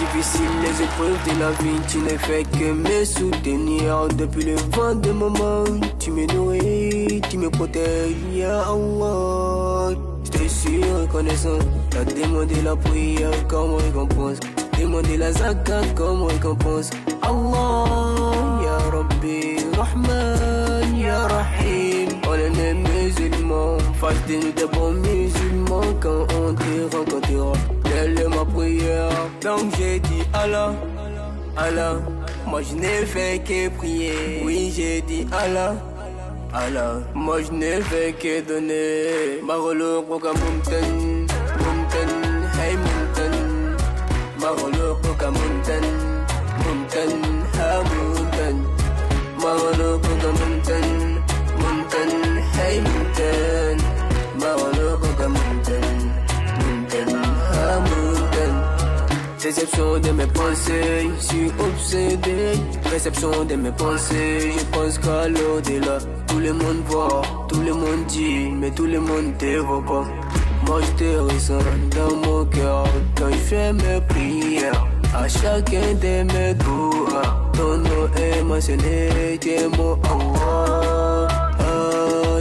difficiles les épreuves de la vie, tu ne fais que me soutenir. Depuis le vent de moment, tu me nourris, tu me protèges, ya Allah. Je te suis reconnaissant, t'as demandé la prière comme récompense, demandé la zakat comme récompense. Allah, ya Rabbi, Rahman, ya Rahim. On est musulmans, face de nous des bons musulmans. Quand on te rencontrera, telle est ma prière. Donc j'ai dit Allah, Allah. Moi je n'ai fait que prier. Oui j'ai dit Allah, Allah. Moi je n'ai fait que donner. Marolo Koka Mountain, Mountain, hey Mountain. Marolo Koka Mountain, Mountain, ha Mountain. Marolo Koka Mountain, Mountain, hey Mountain. Marolo Koka Mountain, Mountain, ha Mountain. Réception de mes pensées, je suis obsédé. Réception de mes pensées, je pense qu'à l'au-delà. Tout le monde voit, tout le monde dit, mais tout le monde te voit pas. Moi je te ressens dans mon cœur quand je fais mes prières. À chacun de mes doigts, ton nom est mentionné. T'es mon Allah,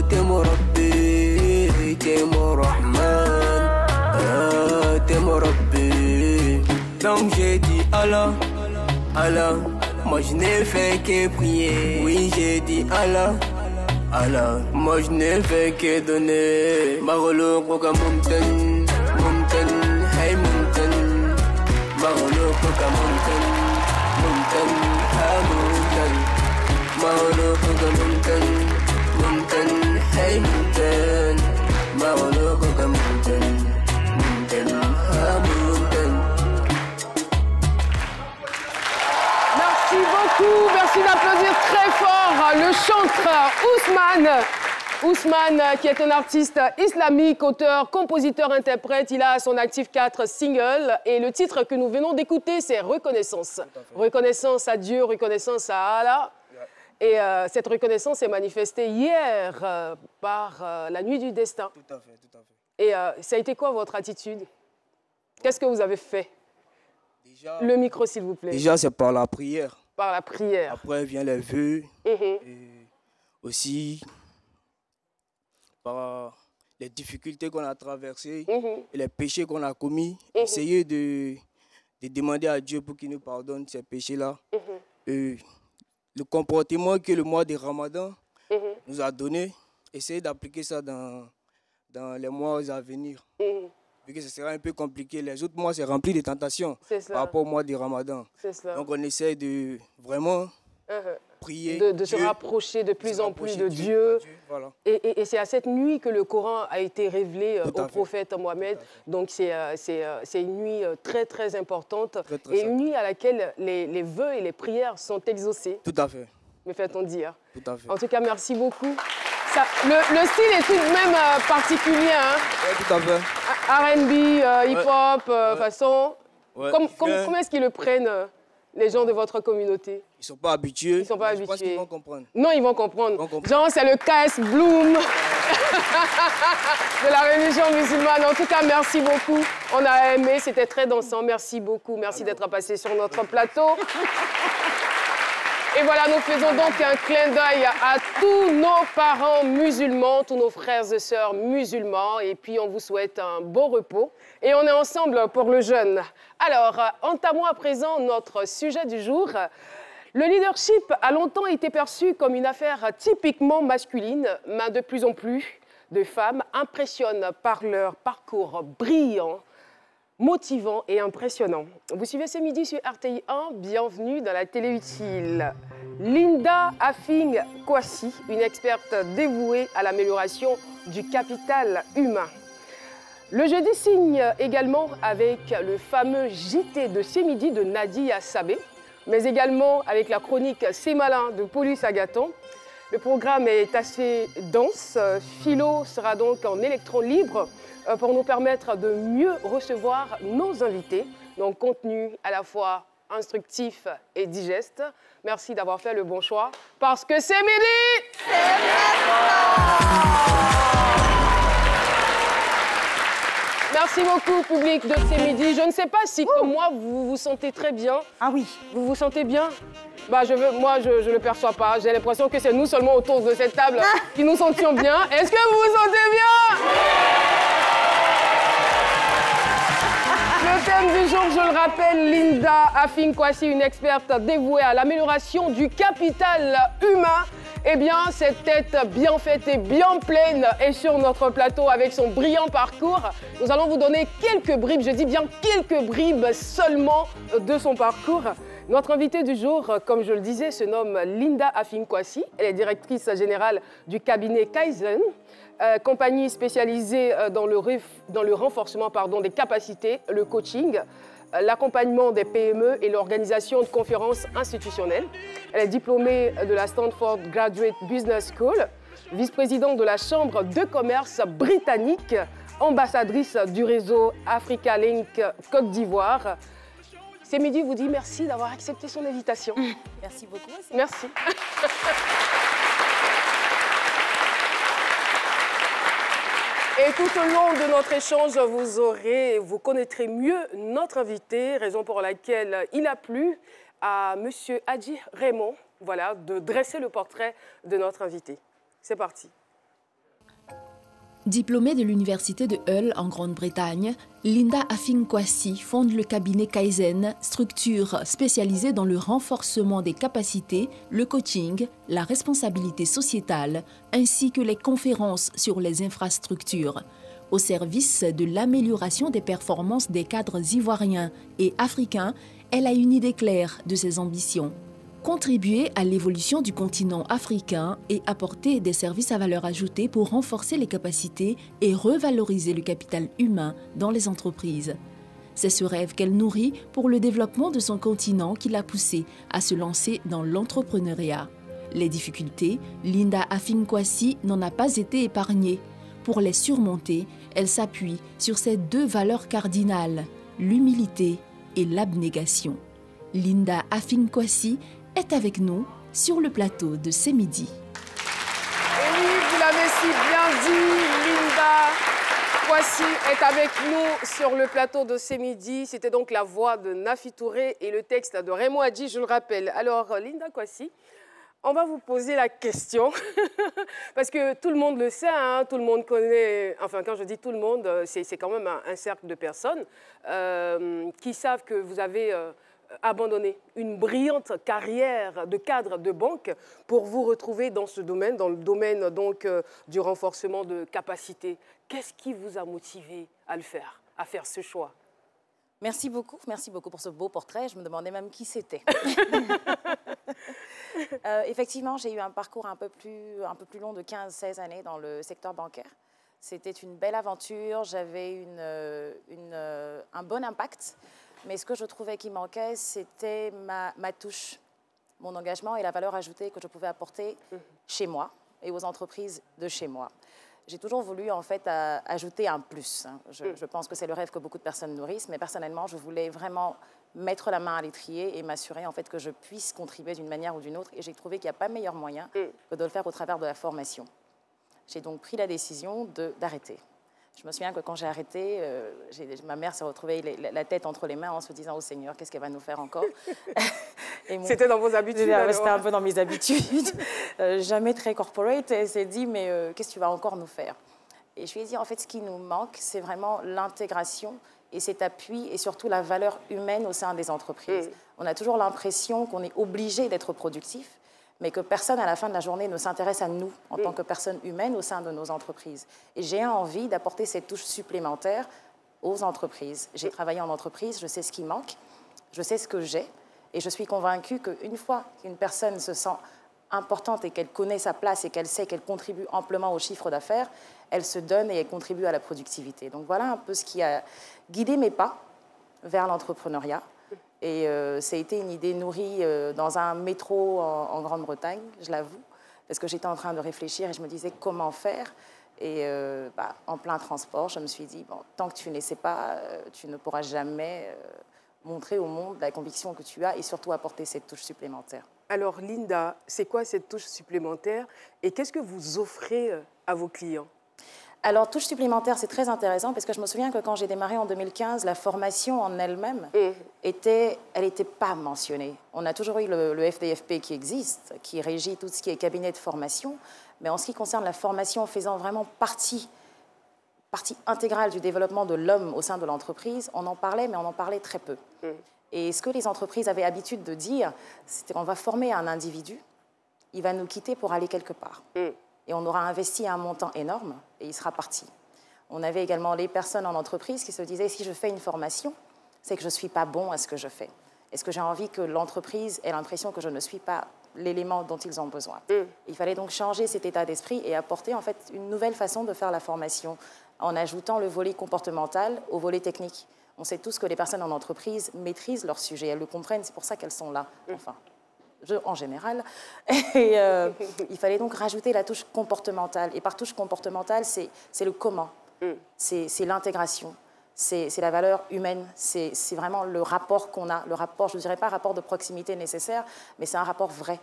t'es mon Rabbi, t'es mon Rahman, t'es mon Rabbi. Donc j'ai dit Allah, Allah. Moi je n'ai fait que prier. Oui j'ai dit Allah, Allah. Moi je n'ai fait que donner. Marolo Koka Mountain, Mountain, hey Mountain. Marolo Koka Mountain, Mountain, ha Mountain. Marolo Koka Mountain, Mountain, hey Mountain. Marolo Koka Mountain, Mountain, ha Mountain. Merci beaucoup, merci d'applaudir très fort le chanteur Ousmane. Ousmane, qui est un artiste islamique, auteur, compositeur, interprète. Il a à son actif 4 singles. Et le titre que nous venons d'écouter, c'est Reconnaissance. Reconnaissance à Dieu, reconnaissance à Allah. Et cette reconnaissance est manifestée hier par la nuit du destin. Tout à fait, tout à fait. Et ça a été quoi votre attitude? Qu'est-ce que vous avez fait? Déjà, le micro, s'il vous plaît. Déjà, c'est par la prière. Par la prière. Après vient les vœux. Et aussi par les difficultés qu'on a traversées et les péchés qu'on a commis. Essayer de demander à Dieu pour qu'il nous pardonne ces péchés-là. Le comportement que le mois de Ramadan nous a donné, essayer d'appliquer ça dans les mois à venir. Vu que ce sera un peu compliqué. Les autres mois, c'est rempli de tentations par rapport au mois de Ramadan. Donc on essaie de vraiment prier. De se rapprocher de plus en plus de Dieu. Voilà. Et c'est à cette nuit que le Coran a été révélé au prophète Mohammed. Donc c'est une nuit très très importante et une nuit à laquelle les vœux et les prières sont exaucés. Tout à fait. Me fait-on dire. Tout à fait. En tout cas, merci beaucoup. Ça, le style est tout de même particulier. Hein? Oui, tout à fait. R&B, hip-hop, façon. Ouais, Comment est-ce qu'ils le prennent, les gens de votre communauté? Ils ne sont pas habitués. Ils ne sont pas habitués. Je pense qu'ils vont comprendre. Non, ils vont comprendre. Genre, c'est le KS Bloom de la religion musulmane. En tout cas, merci beaucoup. On a aimé, c'était très dansant. Merci beaucoup. Merci d'être passé sur notre plateau. Et voilà, nous faisons donc un clin d'œil à tous nos parents musulmans, tous nos frères et sœurs musulmans. Et puis, on vous souhaite un bon repos. Et on est ensemble pour le jeûne. Alors, entamons à présent notre sujet du jour. Le leadership a longtemps été perçu comme une affaire typiquement masculine, mais de plus en plus de femmes impressionnent par leur parcours brillant, motivant et impressionnant. Vous suivez ce midi sur RTI 1, bienvenue dans la télé utile. Linda Afing Kwasi, une experte dévouée à l'amélioration du capital humain. Le jeudi signe également avec le fameux JT de ce midi de Nadia Sabé, mais également avec la chronique C'est malin de Paulus Agathon. Le programme est assez dense. Philo sera donc en électron libre pour nous permettre de mieux recevoir nos invités. Donc, contenu à la fois instructif et digeste. Merci d'avoir fait le bon choix parce que c'est midi! C'est maintenant! Merci beaucoup, public de C'est Midi. Je ne sais pas si, comme moi, vous vous sentez très bien. Ah oui. Vous vous sentez bien? Bah, moi, je ne le perçois pas. J'ai l'impression que c'est nous seulement autour de cette table qui nous sentions bien. Est-ce que vous vous sentez bien? Le thème du jour, je le rappelle, Linda Afing-Kwasi, une experte dévouée à l'amélioration du capital humain. Eh bien, cette tête bien faite et bien pleine est sur notre plateau avec son brillant parcours. Nous allons vous donner quelques bribes, je dis bien quelques bribes seulement de son parcours. Notre invitée du jour, comme je le disais, se nomme Linda Afing-Kwasi. Elle est directrice générale du cabinet Kaizen, compagnie spécialisée dans le renforcement des capacités, le coaching, l'accompagnement des PME et l'organisation de conférences institutionnelles. Elle est diplômée de la Stanford Graduate Business School, vice-présidente de la Chambre de commerce britannique, ambassadrice du réseau Africa Link Côte d'Ivoire. C'est Midi vous dit merci d'avoir accepté son invitation. Merci beaucoup. Merci. Et tout au long de notre échange, vous connaîtrez mieux notre invité, raison pour laquelle il a plu à M. Hadji Raymond, voilà, de dresser le portrait de notre invité. C'est parti. Diplômée de l'université de Hull en Grande-Bretagne, Linda Afing-Kwasi fonde le cabinet Kaizen, structure spécialisée dans le renforcement des capacités, le coaching, la responsabilité sociétale, ainsi que les conférences sur les infrastructures, au service de l'amélioration des performances des cadres ivoiriens et africains. Elle a une idée claire de ses ambitions. Contribuer à l'évolution du continent africain et apporter des services à valeur ajoutée pour renforcer les capacités et revaloriser le capital humain dans les entreprises. C'est ce rêve qu'elle nourrit pour le développement de son continent qui l'a poussée à se lancer dans l'entrepreneuriat. Les difficultés, Linda Afing-Kwasi n'en a pas été épargnée. Pour les surmonter, elle s'appuie sur ses deux valeurs cardinales, l'humilité et l'abnégation. Linda Afing-Kwasi est avec nous sur le plateau de C'est Midi. Et oui, vous l'avez si bien dit, Linda Kwasi est avec nous sur le plateau de C'est Midi. C'était donc la voix de Nafi Touré et le texte de Raymond Hadji, je le rappelle. Alors, Linda Kwasi, on va vous poser la question, parce que tout le monde le sait, hein, tout le monde connaît, enfin quand je dis tout le monde, c'est quand même un cercle de personnes qui savent que vous avez abandonné une brillante carrière de cadre de banque pour vous retrouver dans ce domaine, dans le domaine donc du renforcement de capacités. Qu'est-ce qui vous a motivé à le faire, à faire ce choix? Merci beaucoup pour ce beau portrait. Je me demandais même qui c'était. Effectivement, j'ai eu un parcours un peu plus long de 15-16 années dans le secteur bancaire. C'était une belle aventure, j'avais un bon impact. Mais ce que je trouvais qui manquait, c'était ma touche, mon engagement et la valeur ajoutée que je pouvais apporter chez moi et aux entreprises de chez moi. J'ai toujours voulu, en fait, ajouter un plus. Je pense que c'est le rêve que beaucoup de personnes nourrissent, mais personnellement, je voulais vraiment mettre la main à l'étrier et m'assurer, en fait, que je puisse contribuer d'une manière ou d'une autre. Et j'ai trouvé qu'il n'y a pas meilleur moyen que de le faire au travers de la formation. J'ai donc pris la décision d'arrêter. Je me souviens que quand j'ai arrêté, ma mère s'est retrouvée la tête entre les mains en se disant « Oh Seigneur, qu'est-ce qu'elle va nous faire encore ?» C'était dans vos habitudes? C'était un peu dans mes habitudes. Jamais très corporate. Elle s'est dit « Mais qu'est-ce que tu vas encore nous faire ?» Et je lui ai dit « En fait, ce qui nous manque, c'est vraiment l'intégration et cet appui et surtout la valeur humaine au sein des entreprises. On a toujours l'impression qu'on est obligé d'être productif, mais que personne à la fin de la journée ne s'intéresse à nous en tant que personnes humaines au sein de nos entreprises. Et j'ai envie d'apporter cette touche supplémentaire aux entreprises. J'ai travaillé en entreprise, je sais ce qui manque, je sais ce que j'ai, et je suis convaincue qu'une fois qu'une personne se sent importante et qu'elle connaît sa place et qu'elle sait qu'elle contribue amplement au chiffre d'affaires, elle se donne et elle contribue à la productivité. Donc voilà un peu ce qui a guidé mes pas vers l'entrepreneuriat. Et ça a été une idée nourrie dans un métro en Grande-Bretagne, je l'avoue, parce que j'étais en train de réfléchir et je me disais comment faire. Et en plein transport, je me suis dit, bon, tant que tu n'essaies pas, tu ne pourras jamais montrer au monde la conviction que tu as et surtout apporter cette touche supplémentaire. Alors Linda, c'est quoi cette touche supplémentaire et qu'est-ce que vous offrez à vos clients? Alors, touche supplémentaire, c'est très intéressant parce que je me souviens que quand j'ai démarré en 2015, la formation en elle-même, elle n'était pas mentionnée. On a toujours eu le FDFP qui existe, qui régit tout ce qui est cabinet de formation, mais en ce qui concerne la formation faisant vraiment partie intégrale du développement de l'homme au sein de l'entreprise, on en parlait, mais on en parlait très peu. Et ce que les entreprises avaient habitude de dire, c'était qu'on va former un individu, il va nous quitter pour aller quelque part. Et on aura investi un montant énorme et il sera parti. On avait également les personnes en entreprise qui se disaient, si je fais une formation, c'est que je ne suis pas bon à ce que je fais. Est-ce que j'ai envie que l'entreprise ait l'impression que je ne suis pas l'élément dont ils ont besoin? Il fallait donc changer cet état d'esprit et apporter en fait une nouvelle façon de faire la formation en ajoutant le volet comportemental au volet technique. On sait tous que les personnes en entreprise maîtrisent leur sujet, elles le comprennent, c'est pour ça qu'elles sont là, enfin. En général. Et il fallait donc rajouter la touche comportementale. Et par touche comportementale, c'est le comment, c'est l'intégration, c'est la valeur humaine, c'est vraiment le rapport qu'on a, le rapport, je ne dirais pas rapport de proximité nécessaire, mais c'est un rapport vrai,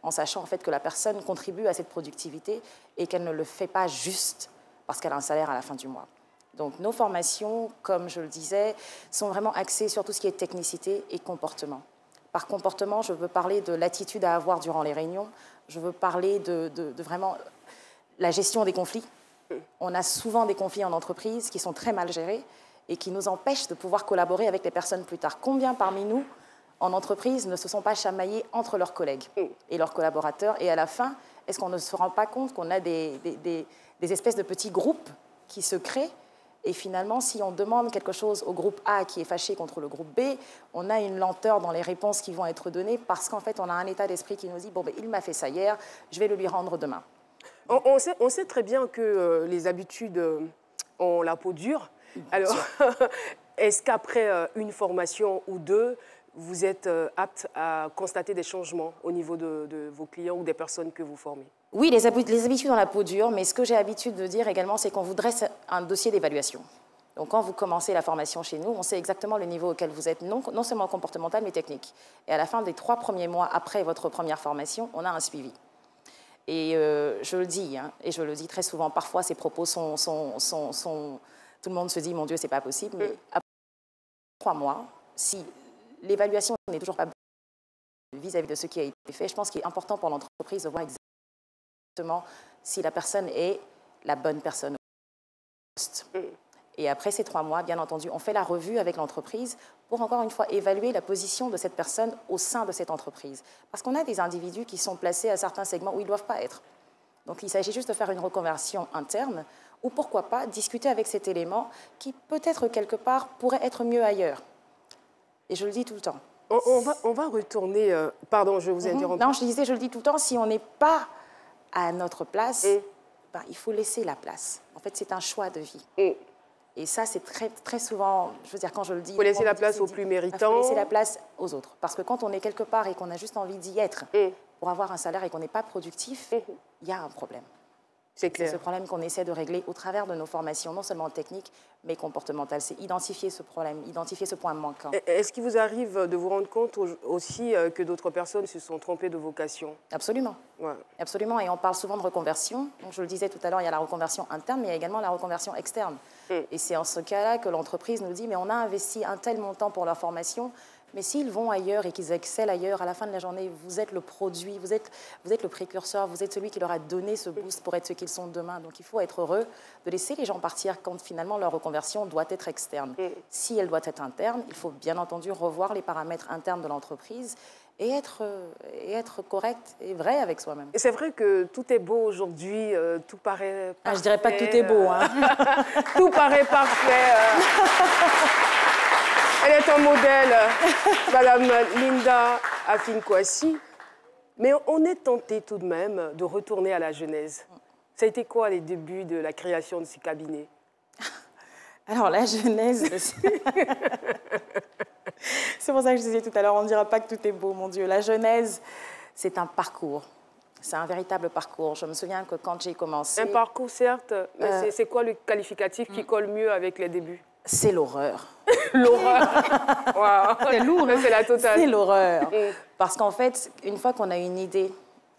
en sachant en fait que la personne contribue à cette productivité et qu'elle ne le fait pas juste parce qu'elle a un salaire à la fin du mois. Donc nos formations, comme je le disais, sont vraiment axées sur tout ce qui est technicité et comportement. Par comportement, je veux parler de l'attitude à avoir durant les réunions. Je veux parler de vraiment la gestion des conflits. On a souvent des conflits en entreprise qui sont très mal gérés et qui nous empêchent de pouvoir collaborer avec les personnes plus tard. Combien parmi nous, en entreprise, ne se sont pas chamaillés entre leurs collègues et leurs collaborateurs? Et à la fin, est-ce qu'on ne se rend pas compte qu'on a des espèces de petits groupes qui se créent? Et finalement, si on demande quelque chose au groupe A qui est fâché contre le groupe B, on a une lenteur dans les réponses qui vont être données parce qu'en fait, on a un état d'esprit qui nous dit « bon, ben, il m'a fait ça hier, je vais le lui rendre demain ». On sait très bien que les habitudes ont la peau dure. Alors, est-ce qu'après une formation ou deux, vous êtes apte à constater des changements au niveau de vos clients ou des personnes que vous formez? Oui, les habitudes ont la peau dure, mais ce que j'ai l'habitude de dire également, c'est qu'on vous dresse un dossier d'évaluation. Donc, quand vous commencez la formation chez nous, on sait exactement le niveau auquel vous êtes, non seulement comportemental, mais technique. Et à la fin des 3 premiers mois après votre première formation, on a un suivi. Et je le dis, hein, et je le dis très souvent, parfois ces propos sont tout le monde se dit, mon Dieu, c'est pas possible, mais après 3 mois, si l'évaluation n'est toujours pas bonne vis-à-vis de ce qui a été fait, je pense qu'il est important pour l'entreprise de voir exactement si la personne est la bonne personne au poste. Et après ces 3 mois, bien entendu, on fait la revue avec l'entreprise pour encore une fois évaluer la position de cette personne au sein de cette entreprise. Parce qu'on a des individus qui sont placés à certains segments où ils ne doivent pas être. Donc il s'agit juste de faire une reconversion interne ou pourquoi pas discuter avec cet élément qui peut-être quelque part pourrait être mieux ailleurs. Et je le dis tout le temps. On va retourner... pardon, je vous ai interrompu. Non, je le dis tout le temps, si on n'est pas à notre place, ben, il faut laisser la place. En fait, c'est un choix de vie. Et ça, c'est très, très souvent, je veux dire, quand je le dis... Il faut laisser la place aux plus méritants. Il faut laisser la place aux autres. Parce que quand on est quelque part et qu'on a juste envie d'y être pour avoir un salaire et qu'on n'est pas productif, il y a un problème. C'est clair. C'est ce problème qu'on essaie de régler au travers de nos formations, non seulement techniques, mais comportementales. C'est identifier ce problème, identifier ce point manquant. Est-ce qu'il vous arrive de vous rendre compte aussi que d'autres personnes se sont trompées de vocation? Absolument. Ouais. Absolument. Et on parle souvent de reconversion. Donc, je le disais tout à l'heure, il y a la reconversion interne, mais il y a également la reconversion externe. Et c'est en ce cas-là que l'entreprise nous dit, mais on a investi un tel montant pour leur formation, mais s'ils vont ailleurs et qu'ils excellent ailleurs, à la fin de la journée, vous êtes le produit, vous êtes le précurseur, vous êtes celui qui leur a donné ce boost pour être ce qu'ils sont demain. Donc il faut être heureux de laisser les gens partir quand finalement leur reconversion doit être externe. Si elle doit être interne, il faut bien entendu revoir les paramètres internes de l'entreprise et être correct et vrai avec soi-même. Et c'est vrai que tout est beau aujourd'hui, tout paraît parfait. Je ne dirais pas que tout est beau. Hein. Tout paraît parfait. Elle est un modèle, Madame Linda Afinkouassi. Mais on est tenté tout de même de retourner à la genèse. Ça a été quoi les débuts de la création de ce cabinet? Alors, la genèse... C'est pour ça que je disais tout à l'heure, on ne dira pas que tout est beau, mon Dieu. La genèse, c'est un parcours. C'est un véritable parcours. Je me souviens que quand j'ai commencé... Un parcours, certes, mais c'est quoi le qualificatif qui colle mieux avec les débuts? C'est l'horreur. L'horreur. Wow. C'est lourd. C'est la totale. C'est l'horreur. Parce qu'en fait, une fois qu'on a une idée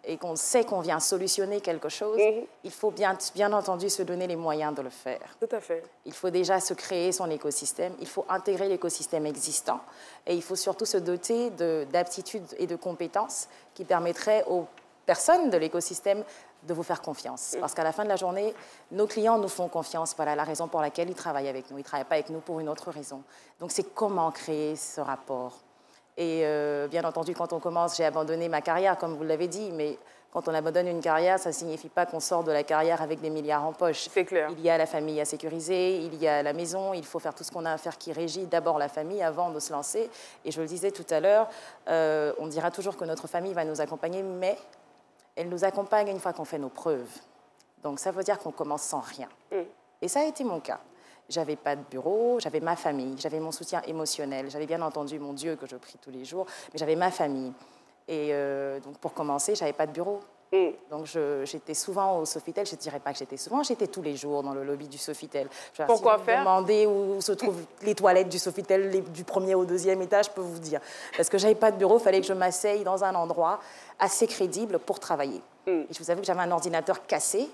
et qu'on sait qu'on vient solutionner quelque chose, il faut bien entendu se donner les moyens de le faire. Tout à fait. Il faut déjà se créer son écosystème, il faut intégrer l'écosystème existant et il faut surtout se doter d'aptitudes et de compétences qui permettraient aux personnes de l'écosystème de vous faire confiance. Parce qu'à la fin de la journée, nos clients nous font confiance. Voilà la raison pour laquelle ils travaillent avec nous. Ils ne travaillent pas avec nous pour une autre raison. Donc, c'est comment créer ce rapport. Et bien entendu, quand on commence, j'ai abandonné ma carrière, comme vous l'avez dit, mais quand on abandonne une carrière, ça ne signifie pas qu'on sort de la carrière avec des milliards en poche. C'est clair. Il y a la famille à sécuriser, il y a la maison, il faut faire tout ce qu'on a à faire qui régit d'abord la famille avant de se lancer. Et je le disais tout à l'heure, on dira toujours que notre famille va nous accompagner, mais elle nous accompagne une fois qu'on fait nos preuves. Donc ça veut dire qu'on commence sans rien. Et ça a été mon cas. J'avais pas de bureau, j'avais ma famille, j'avais mon soutien émotionnel, j'avais bien entendu mon Dieu que je prie tous les jours, mais j'avais ma famille. Et donc pour commencer, j'avais pas de bureau. Donc j'étais souvent au Sofitel, je ne dirais pas que j'étais souvent, j'étais tous les jours dans le lobby du Sofitel. Pourquoi si faire? vous me demandez où se trouvent les toilettes du Sofitel, du 1er au 2e étage, je peux vous dire. Parce que j'avais pas de bureau, il fallait que je m'asseye dans un endroit assez crédible pour travailler. Et je vous avoue que j'avais un ordinateur cassé,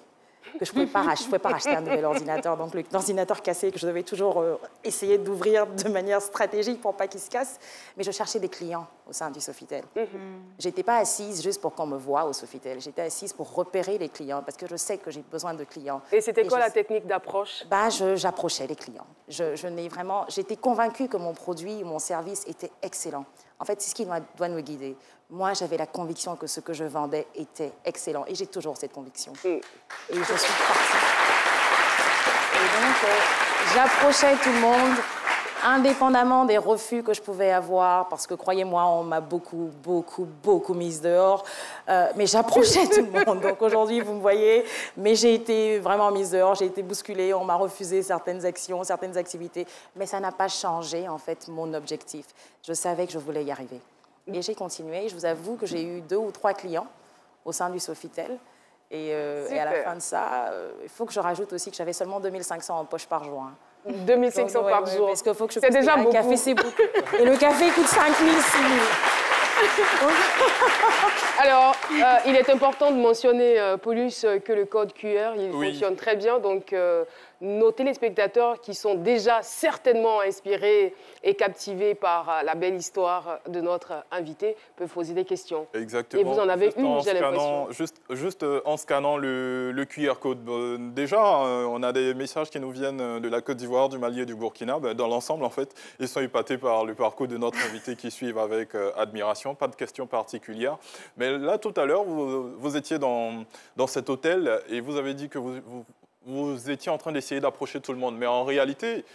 que je ne pouvais pas racheter un nouvel ordinateur. Donc l'ordinateur cassé que je devais toujours essayer d'ouvrir de manière stratégique pour pas qu'il se casse. Mais je cherchais des clients au sein du Sofitel. Je n'étais pas assise juste pour qu'on me voie au Sofitel. J'étais assise pour repérer les clients parce que je sais que j'ai besoin de clients. Et c'était quoi la technique d'approche? J'approchais les clients. J'étais convaincue que mon produit, mon service était excellent. En fait, c'est ce qui doit nous guider. Moi, j'avais la conviction que ce que je vendais était excellent. Et j'ai toujours cette conviction. Et je suis partie. Et donc, j'approchais tout le monde, indépendamment des refus que je pouvais avoir, parce que, croyez-moi, on m'a beaucoup mise dehors. Mais j'approchais tout le monde. Donc, aujourd'hui, vous me voyez, mais j'ai été vraiment mise dehors, j'ai été bousculée, on m'a refusé certaines actions, certaines activités. Mais ça n'a pas changé, en fait, mon objectif. Je savais que je voulais y arriver. Et j'ai continué. Je vous avoue que j'ai eu 2 ou 3 clients au sein du Sofitel. Et à la fin de ça, il faut que je rajoute aussi que j'avais seulement 2500 en poche par jour. 2500 donc, par jour. Parce qu'il faut que je c'est déjà beaucoup. Café, c'est beaucoup. Et le café coûte 5 000, 6 000. Alors, il est important de mentionner, Paulus, que le code QR, il fonctionne très bien. Donc, nos téléspectateurs qui sont déjà certainement inspirés et captivés par la belle histoire de notre invité peuvent poser des questions. Exactement. Et vous en avez une, j'ai l'impression. Juste en scannant le QR code. Déjà, on a des messages qui nous viennent de la Côte d'Ivoire, du Mali et du Burkina. Dans l'ensemble, en fait, ils sont épatés par le parcours de notre invité qui suivent avec admiration. Pas de questions particulières. Mais là, tout à l'heure, vous étiez dans cet hôtel et vous avez dit que vous étiez en train d'essayer d'approcher tout le monde. Mais en réalité,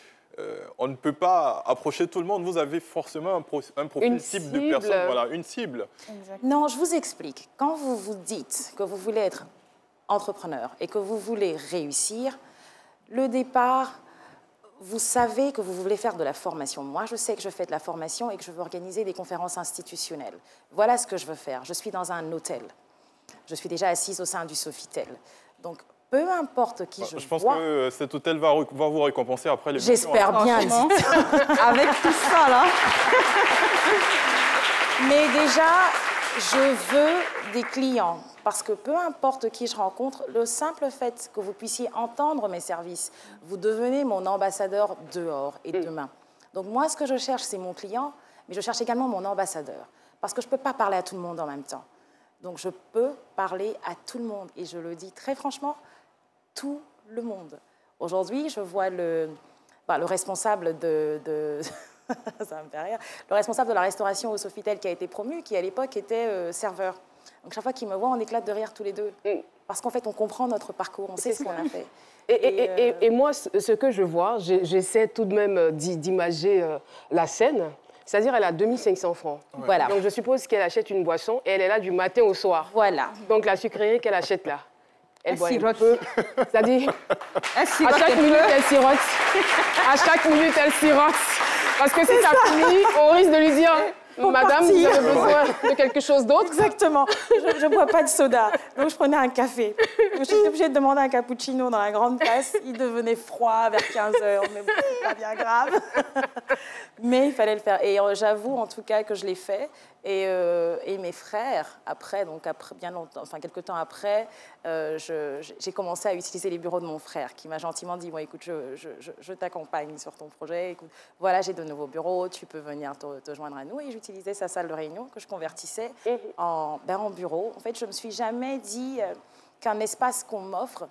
on ne peut pas approcher tout le monde. Vous avez forcément un profil type de personne. Voilà, une cible. Non, je vous explique. Quand vous vous dites que vous voulez être entrepreneur et que vous voulez réussir, le départ, vous savez que vous voulez faire de la formation. Moi, je sais que je fais de la formation et que je veux organiser des conférences institutionnelles. Voilà ce que je veux faire. Je suis dans un hôtel. Je suis déjà assise au sein du Sofitel. Donc, peu importe qui je pense vois, que cet hôtel va vous récompenser après l'émission. J'espère bien. Avec tout ça, là. Mais déjà, je veux des clients. Parce que peu importe qui je rencontre, le simple fait que vous puissiez entendre mes services, vous devenez mon ambassadeur dehors et demain. Donc moi, ce que je cherche, c'est mon client, mais je cherche également mon ambassadeur. Parce que je ne peux pas parler à tout le monde en même temps. Donc je peux parler à tout le monde. Et je le dis très franchement, tout le monde. Aujourd'hui, je vois le responsable ça me fait rire, le responsable de la restauration au Sofitel qui a été promu, qui à l'époque était serveur. Donc chaque fois qu'il me voit, on éclate de rire tous les deux. Parce qu'en fait, on comprend notre parcours, on sait ce qu'on a fait. Et moi, ce que je vois, j'essaie tout de même d'imager la scène. C'est-à-dire, elle a 2500 francs. Ouais. Voilà. Donc, je suppose qu'elle achète une boisson et elle est là du matin au soir. Voilà. Donc, la sucrerie qu'elle achète là, elle boit un sirote. peu. C'est-à-dire, à chaque minute, elle sirote. À chaque minute, elle sirote. Parce que si ça finit, on risque de lui dire... Madame, vous avez besoin de quelque chose d'autre? Exactement. Je ne bois pas de soda. Donc, je prenais un café. J'étais obligée de demander un cappuccino dans la grande tasse. Il devenait froid vers 15 h. Mais bon, c'est pas bien grave. Mais il fallait le faire. Et j'avoue, en tout cas, que je l'ai fait. Et mes frères, après, bien longtemps, enfin quelques temps après, j'ai commencé à utiliser les bureaux de mon frère, qui m'a gentiment dit, bon, écoute, je t'accompagne sur ton projet. Écoute, voilà, j'ai de nouveaux bureaux, tu peux venir te joindre à nous. Et j'utilisais sa salle de réunion que je convertissais en bureau. En fait, je me suis jamais dit qu'un espace qu'on m'offre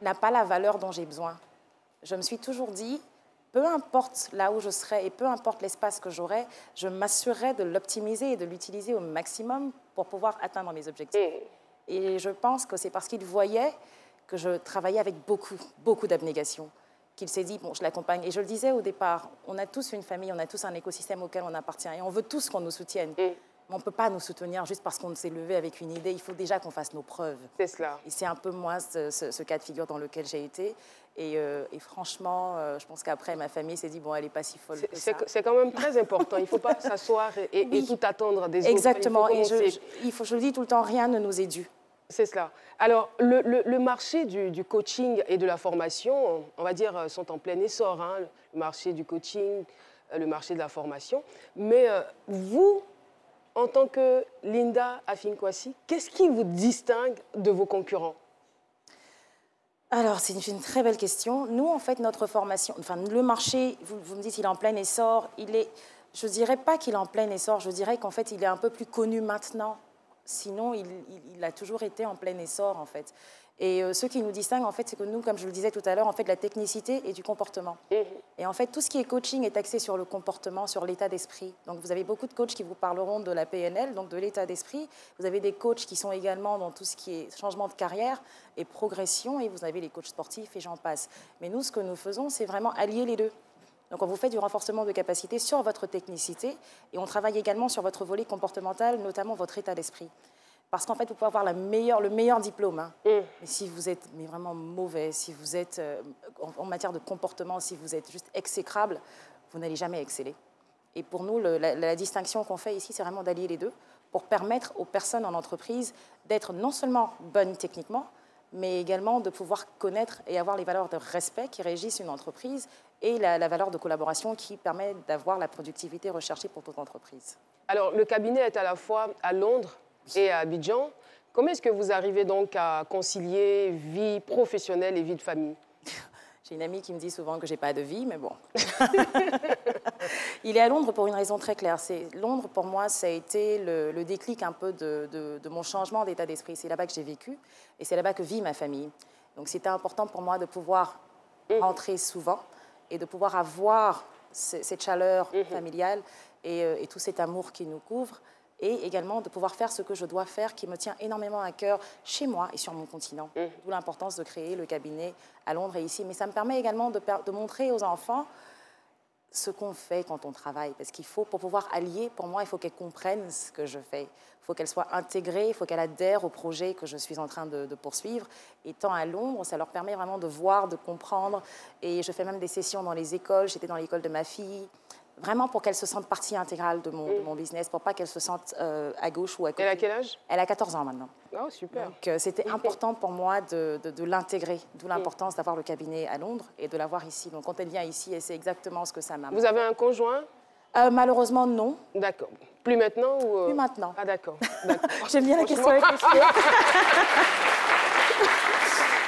n'a pas la valeur dont j'ai besoin. Je me suis toujours dit, peu importe là où je serai et peu importe l'espace que j'aurai, je m'assurerai de l'optimiser et de l'utiliser au maximum pour pouvoir atteindre mes objectifs. Et je pense que c'est parce qu'il voyait que je travaillais avec beaucoup d'abnégation, qu'il s'est dit, bon, je l'accompagne. Et je le disais au départ, on a tous une famille, on a tous un écosystème auquel on appartient et on veut tous qu'on nous soutienne. Mais on ne peut pas nous soutenir juste parce qu'on s'est levé avec une idée. Il faut déjà qu'on fasse nos preuves. C'est cela. Et c'est un peu moi, ce cas de figure dans lequel j'ai été. Et franchement, je pense qu'après, ma famille s'est dit, bon, elle n'est pas si folle que ça. C'est quand même très important. Il ne faut pas s'asseoir et tout attendre des autres. Exactement. Et je le dis tout le temps, rien ne nous est dû. C'est cela. Alors, le marché du coaching et de la formation, on va dire, sont en plein essor. Hein, le marché du coaching, le marché de la formation. Mais vous, en tant que Linda Afine-Kouassi, qu'est-ce qui vous distingue de vos concurrents? Alors, c'est une très belle question. Nous, en fait, notre formation, enfin, le marché, vous me dites, il est en plein essor. Je ne dirais pas qu'il est en plein essor, je dirais qu'en fait, il est un peu plus connu maintenant. Sinon, il a toujours été en plein essor, en fait. Et ce qui nous distingue, en fait, c'est que nous, comme je le disais tout à l'heure, on fait de la technicité et du comportement. Et en fait, tout ce qui est coaching est axé sur le comportement, sur l'état d'esprit. Donc, vous avez beaucoup de coachs qui vous parleront de la PNL, donc de l'état d'esprit. Vous avez des coachs qui sont également dans tout ce qui est changement de carrière et progression. Et vous avez les coachs sportifs et j'en passe. Mais nous, ce que nous faisons, c'est vraiment allier les deux. Donc, on vous fait du renforcement de capacité sur votre technicité et on travaille également sur votre volet comportemental, notamment votre état d'esprit. Parce qu'en fait, vous pouvez avoir le meilleur diplôme. Hein. Mais si vous êtes vraiment mauvais, si vous êtes en matière de comportement, si vous êtes juste exécrable, vous n'allez jamais exceller. Et pour nous, la distinction qu'on fait ici, c'est vraiment d'allier les deux pour permettre aux personnes en entreprise d'être non seulement bonnes techniquement, mais également de pouvoir connaître et avoir les valeurs de respect qui régissent une entreprise et la valeur de collaboration qui permet d'avoir la productivité recherchée pour toute entreprise. Alors, le cabinet est à la fois à Londres et à Abidjan. Comment est-ce que vous arrivez donc à concilier vie professionnelle et vie de famille? J'ai une amie qui me dit souvent que je n'ai pas de vie, mais bon. Il est à Londres pour une raison très claire. Londres, pour moi, ça a été le déclic un peu de mon changement d'état d'esprit. C'est là-bas que j'ai vécu et c'est là-bas que vit ma famille. Donc, c'était important pour moi de pouvoir rentrer souvent et de pouvoir avoir cette chaleur familiale et tout cet amour qui nous couvre. Et également de pouvoir faire ce que je dois faire, qui me tient énormément à cœur chez moi et sur mon continent. D'où l'importance de créer le cabinet à Londres et ici. Mais ça me permet également de montrer aux enfants ce qu'on fait quand on travaille. Parce qu'il faut, pour pouvoir allier, pour moi, il faut qu'elles comprennent ce que je fais. Il faut qu'elles soient intégrées, il faut qu'elles adhèrent au projet que je suis en train de poursuivre. Étant à Londres, ça leur permet vraiment de voir, de comprendre. Et je fais même des sessions dans les écoles. J'étais dans l'école de ma fille. Vraiment pour qu'elle se sente partie intégrale de mon business, pour pas qu'elle se sente à gauche ou à côté. Elle a quel âge? Elle a 14 ans maintenant. Oh, super. Donc, c'était important pour moi de l'intégrer, d'où l'importance d'avoir le cabinet à Londres et de l'avoir ici. Donc, quand elle vient ici, elle sait exactement ce que ça m'amène. Vous avez un conjoint? Malheureusement, non. D'accord. Plus maintenant ou Plus maintenant. Ah, d'accord. J'aime bien la question avec les filles.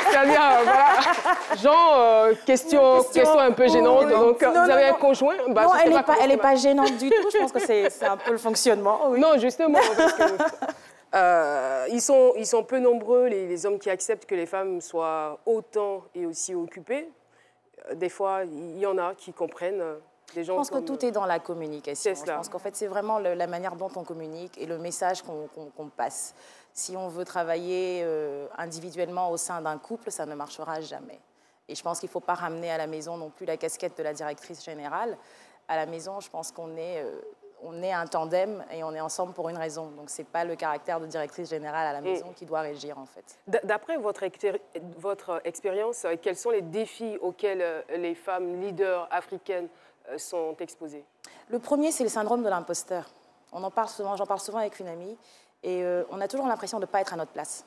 C'est-à-dire, voilà, genre, question un peu gênante. Donc, vous avez un conjoint? Bah, non, elle n'est pas gênante du tout. Je pense que c'est un peu le fonctionnement. Oui. Non, justement, parce que, ils sont peu nombreux, les hommes qui acceptent que les femmes soient autant et aussi occupées. Des fois, il y en a qui comprennent. Des gens je pense que tout est dans la communication. Je pense qu'en fait, c'est vraiment la manière dont on communique et le message qu'on passe. Si on veut travailler individuellement au sein d'un couple, ça ne marchera jamais. Et je pense qu'il ne faut pas ramener à la maison non plus la casquette de la directrice générale. À la maison, je pense qu'on est un tandem et on est ensemble pour une raison. Donc, ce n'est pas le caractère de directrice générale à la maison qui doit régir, en fait. D'après votre expérience, quels sont les défis auxquels les femmes leaders africaines sont exposées? Le premier, c'est le syndrome de l'imposteur. J'en parle souvent avec une amie. Et on a toujours l'impression de ne pas être à notre place.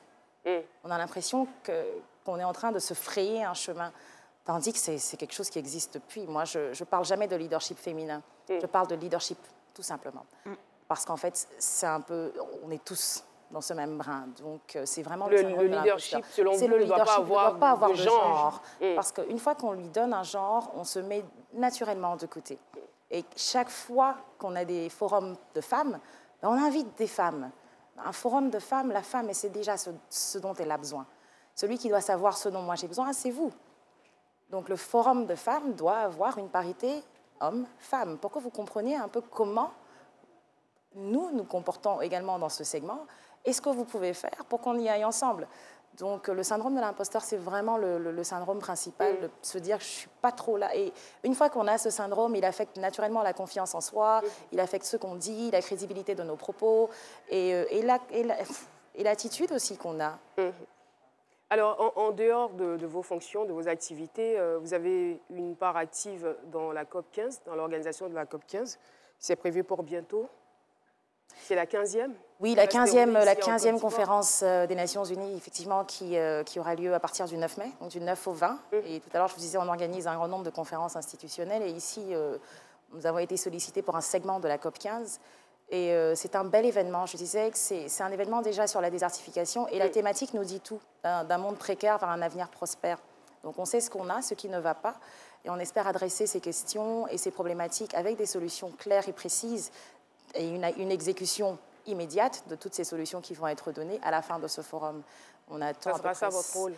On a l'impression qu'on est en train de se frayer un chemin, tandis que c'est quelque chose qui existe depuis. Moi, je ne parle jamais de leadership féminin, je parle de leadership, tout simplement. parce qu'en fait, c'est un peu, on est tous dans ce même brin. Donc, c'est vraiment le leadership, selon vous, ne doit pas avoir de genre. Parce qu'une fois qu'on lui donne un genre, on se met naturellement de côté. Et chaque fois qu'on a des forums de femmes, on invite des femmes. Un forum de femmes, la femme, c'est déjà ce dont elle a besoin. Celui qui doit savoir ce dont moi j'ai besoin, c'est vous. Donc, le forum de femmes doit avoir une parité homme-femme, pour que vous compreniez un peu comment nous comportons également dans ce segment et ce que vous pouvez faire pour qu'on y aille ensemble. Donc, le syndrome de l'imposteur, c'est vraiment le syndrome principal, de se dire que je ne suis pas trop là. Et une fois qu'on a ce syndrome, il affecte naturellement la confiance en soi, il affecte ce qu'on dit, la crédibilité de nos propos et l'attitude aussi qu'on a. Alors, en dehors de vos fonctions, de vos activités, vous avez une part active dans la COP 15, dans l'organisation de la COP 15. C'est prévu pour bientôt. C'est la 15e? Oui, la 15e conférence des Nations Unies, effectivement, qui aura lieu à partir du 9 mai, donc du 9 au 20. Et tout à l'heure, je vous disais, on organise un grand nombre de conférences institutionnelles. Et ici, nous avons été sollicités pour un segment de la COP 15. Et c'est un bel événement. Je disais que c'est un événement déjà sur la désertification. Et la thématique nous dit tout, d'un monde précaire vers un avenir prospère. Donc on sait ce qu'on a, ce qui ne va pas. Et on espère adresser ces questions et ces problématiques avec des solutions claires et précises et une exécution immédiate de toutes ces solutions qui vont être données à la fin de ce forum. On attend. Ça sera ça votre rôle?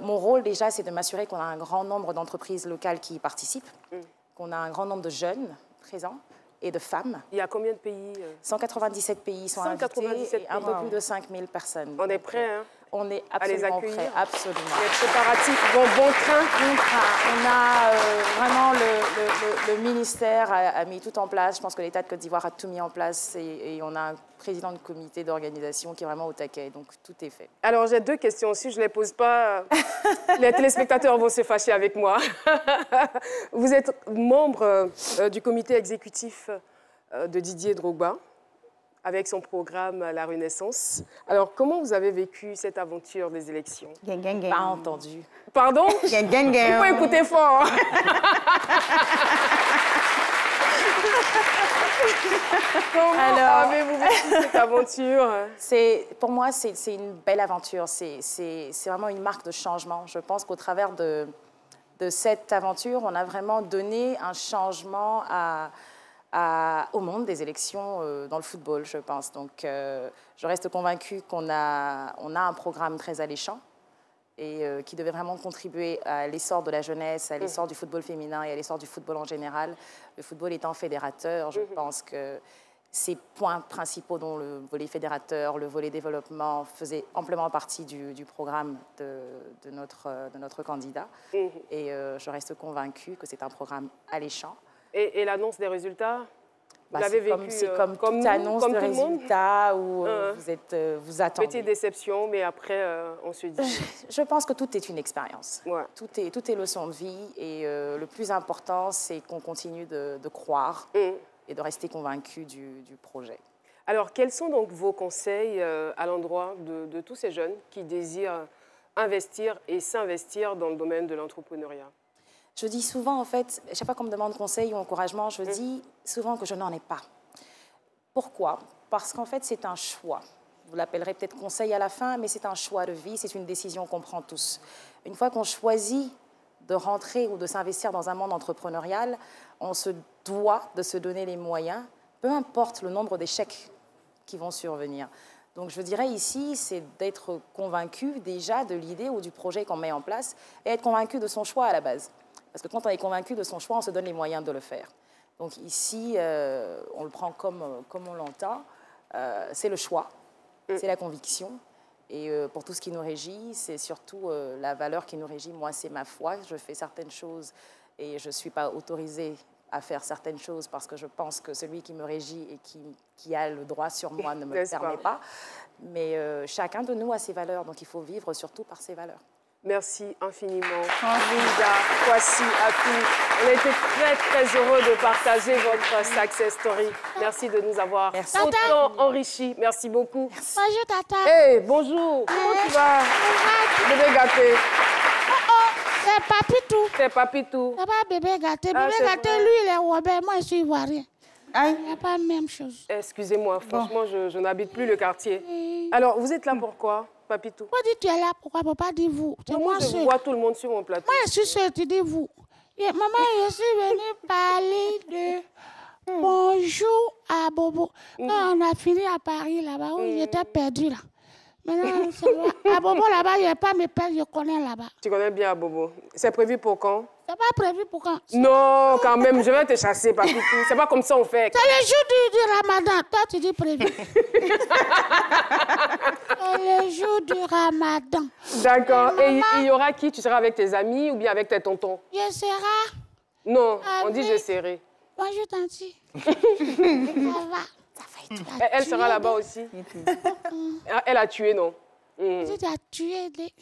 Mon rôle déjà, c'est de m'assurer qu'on a un grand nombre d'entreprises locales qui y participent, qu'on a un grand nombre de jeunes présents et de femmes. Il y a combien de pays? 197 pays sont invités et un peu plus de 5000 personnes. On est prêts, hein? On est absolument prêts, absolument. Les préparatifs vont bon train. On a vraiment le ministère a mis tout en place. Je pense que l'État de Côte d'Ivoire a tout mis en place et on a un président de comité d'organisation qui est vraiment au taquet. Donc tout est fait. Alors j'ai deux questions aussi. Je ne les pose pas. Les téléspectateurs vont se fâcher avec moi. Vous êtes membre du comité exécutif de Didier Drogba, avec son programme La Renaissance. Alors, comment vous avez vécu cette aventure des élections? Pas entendu. Pardon? Il faut écouter fort. Comment avez-vous vécu cette aventure? Pour moi, c'est une belle aventure. C'est vraiment une marque de changement. Je pense qu'au travers de cette aventure, on a vraiment donné un changement au monde des élections dans le football, je pense. Donc, je reste convaincue qu'on a un programme très alléchant et qui devait vraiment contribuer à l'essor de la jeunesse, à l'essor du football féminin et à l'essor du football en général. Le football étant fédérateur, je pense que ces points principaux dont le volet fédérateur, le volet développement faisaient amplement partie du programme de notre candidat. Et je reste convaincue que c'est un programme alléchant. Et l'annonce des résultats, vous l'avez vécu c'est comme toute annonce de résultats où vous attendez. Petite déception, mais après, on se dit... Je pense que tout est une expérience. Ouais. Tout est leçon de vie. Et le plus important, c'est qu'on continue de croire et de rester convaincu du projet. Alors, quels sont donc vos conseils à l'endroit de tous ces jeunes qui désirent investir et s'investir dans le domaine de l'entrepreneuriat? Je dis souvent, en fait, chaque fois qu'on me demande conseil ou encouragement, je dis souvent que je n'en ai pas. Pourquoi? Parce qu'en fait, c'est un choix. Vous l'appellerez peut-être conseil à la fin, mais c'est un choix de vie, c'est une décision qu'on prend tous. Une fois qu'on choisit de rentrer ou de s'investir dans un monde entrepreneurial, on se doit de se donner les moyens, peu importe le nombre d'échecs qui vont survenir. Donc je dirais ici, c'est d'être convaincu déjà de l'idée ou du projet qu'on met en place et être convaincu de son choix à la base. Parce que quand on est convaincu de son choix, on se donne les moyens de le faire. Donc ici, on le prend comme on l'entend. C'est le choix, c'est la conviction. Et pour tout ce qui nous régit, c'est surtout la valeur qui nous régit. Moi, c'est ma foi. Je fais certaines choses et je ne suis pas autorisée à faire certaines choses parce que je pense que celui qui me régit et qui a le droit sur moi ne me le permet pas. Mais chacun de nous a ses valeurs, donc il faut vivre surtout par ses valeurs. Merci infiniment, Linda Kwasi Afi. On a été très, très heureux de partager votre success story. Merci de nous avoir autant enrichis. Merci beaucoup. Merci. Bonjour, Tata. Hey, bonjour. Comment tu vas? Bébé gâté. C'est Papitou. C'est Papitou. C'est pas bébé gâté. Bébé gâté, lui, il est Robert. Moi, je suis Ivoirien. Aïe. Il n'y a pas la même chose. Excusez-moi, franchement, je n'habite plus le quartier. Alors, vous êtes là pourquoi, Papitou? Pourquoi dis tu es là? Pourquoi papa dit vous? C'est Non, moi je seul. vois tout le monde sur mon plateau. Moi, je suis seule, tu dis vous. Et maman, je suis venue parler de bonjour à Bobo. Quand on a fini à Paris, là-bas, où j'étais perdue, là. Maintenant, ça va. À Bobo, là-bas, il n'y a pas mes pères, je connais là-bas. Tu connais bien à Bobo. C'est prévu pour quand? C'est pas prévu pour quand? Non, quand même, je vais te chasser, Papitou. C'est pas comme ça on fait. C'est le jour du Ramadan. Toi, tu dis prévu. C'est le jour du Ramadan. D'accord. Et il y aura qui? Tu seras avec tes amis ou bien avec tes tontons? Je serai. Non, on dit je serai. Bonjour, Tanti. Ça va? Elle sera là-bas aussi. Elle a tué, non? Tu as tué des...